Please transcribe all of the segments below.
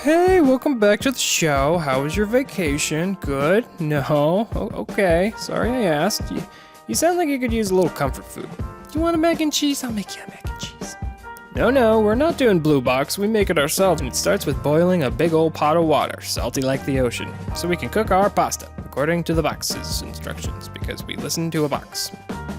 Hey, welcome back to the show. How was your vacation? Good? No? Okay. Sorry I asked. You sound like you could use a little comfort food. Do you want a mac and cheese? I'll make you a mac and cheese. No, we're not doing Blue Box. We make it ourselves, and it starts with boiling a big old pot of water, salty like the ocean, so we can cook our pasta, according to the box's instructions, because we listen to a box.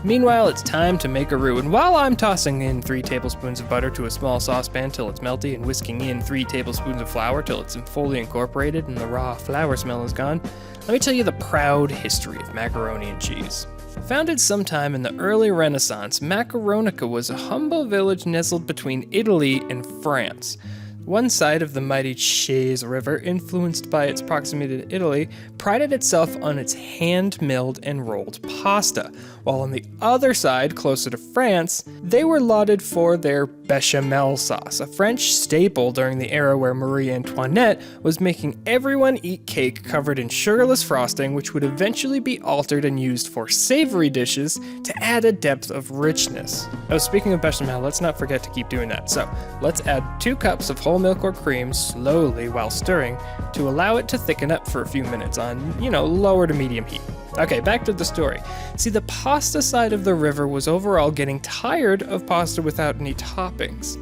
Meanwhile, it's time to make a roux, and while I'm tossing in 3 tablespoons of butter to a small saucepan till it's melty and whisking in 3 tablespoons of flour till it's fully incorporated and the raw flour smell is gone, let me tell you the proud history of macaroni and cheese. Founded sometime in the early Renaissance, Macaronica was a humble village nestled between Italy and France. One side of the mighty Cheese River, influenced by its proximity to Italy, prided itself on its hand-milled and rolled pasta, while on the other side, closer to France, they were lauded for their bechamel sauce, a French staple during the era where Marie Antoinette was making everyone eat cake covered in sugarless frosting, which would eventually be altered and used for savory dishes to add a depth of richness. Oh, speaking of bechamel, let's not forget to keep doing that. So, let's add 2 cups of whole milk or cream slowly while stirring to allow it to thicken up for a few minutes on, lower to medium heat. Okay, back to the story. See, the pasta side of the river was overall getting tired of pasta without any toppings.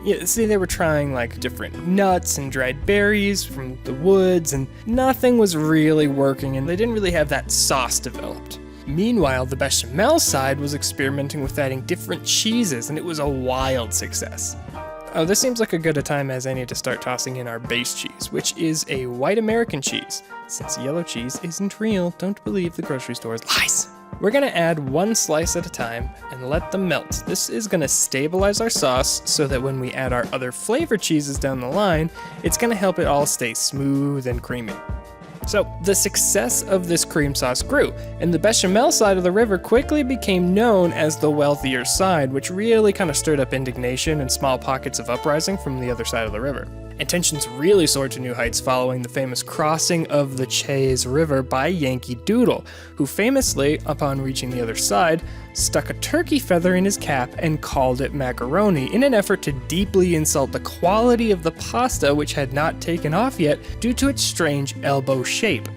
Yeah, see, they were trying different nuts and dried berries from the woods, and nothing was really working, and they didn't really have that sauce developed. Meanwhile, the bechamel side was experimenting with adding different cheeses, and it was a wild success. Oh, this seems like a good a time as any to start tossing in our base cheese, which is a white American cheese. Since yellow cheese isn't real, don't believe the grocery store's lies. We're gonna add 1 slice at a time and let them melt. This is gonna stabilize our sauce so that when we add our other flavor cheeses down the line, it's gonna help it all stay smooth and creamy. So, the success of this cream sauce grew, and the bechamel side of the river quickly became known as the wealthier side, which really kind of stirred up indignation and small pockets of uprising from the other side of the river. And tensions really soared to new heights following the famous crossing of the Cheese River by Yankee Doodle, who famously, upon reaching the other side, stuck a turkey feather in his cap and called it macaroni in an effort to deeply insult the quality of the pasta, which had not taken off yet due to its strange elbow shape.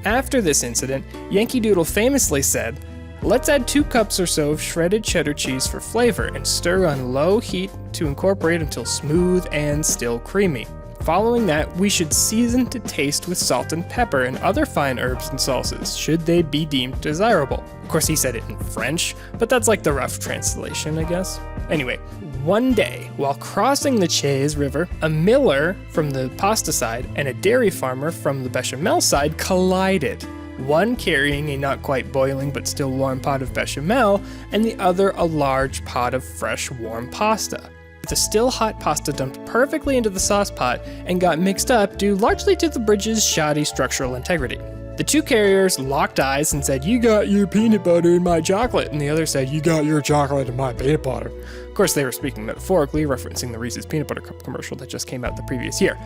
After this incident, Yankee Doodle famously said, "Let's add 2 cups or so of shredded cheddar cheese for flavor and stir on low heat to incorporate until smooth and still creamy. Following that, we should season to taste with salt and pepper and other fine herbs and salsas, should they be deemed desirable." Of course, he said it in French, but that's like the rough translation, I guess. Anyway, one day, while crossing the Cheese River, a miller from the pasta side and a dairy farmer from the bechamel side collided. One carrying a not quite boiling but still warm pot of bechamel, and the other a large pot of fresh warm pasta. The still hot pasta dumped perfectly into the sauce pot and got mixed up due largely to the bridge's shoddy structural integrity. The 2 carriers locked eyes and said, "You got your peanut butter in my chocolate," and the other said, "You got your chocolate in my peanut butter." Of course, they were speaking metaphorically, referencing the Reese's Peanut Butter Cup commercial that just came out the previous year.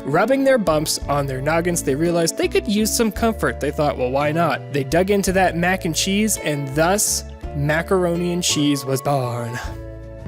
Rubbing their bumps on their noggins, they realized they could use some comfort. They thought, well, why not? They dug into that mac and cheese, and thus, macaroni and cheese was born.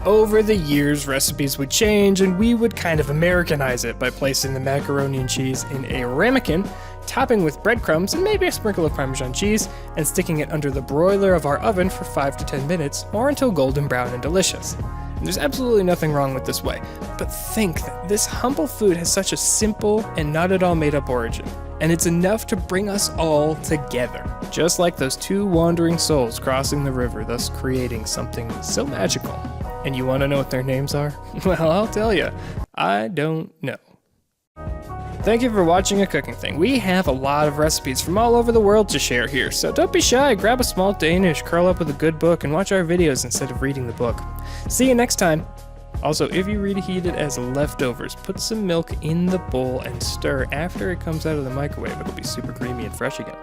Over the years, recipes would change, and we would kind of Americanize it by placing the macaroni and cheese in a ramekin, topping with breadcrumbs and maybe a sprinkle of Parmesan cheese, and sticking it under the broiler of our oven for 5 to 10 minutes, or until golden brown and delicious. And there's absolutely nothing wrong with this way, but think that this humble food has such a simple and not at all made up origin, and it's enough to bring us all together, just like those 2 wandering souls crossing the river, thus creating something so magical. And you want to know what their names are? Well, I'll tell you. I don't know. Thank you for watching A Cooking Thing. We have a lot of recipes from all over the world to share here, so don't be shy. Grab a small Danish, curl up with a good book, and watch our videos instead of reading the book. See you next time. Also, if you reheat it as leftovers, put some milk in the bowl and stir after it comes out of the microwave. It'll be super creamy and fresh again.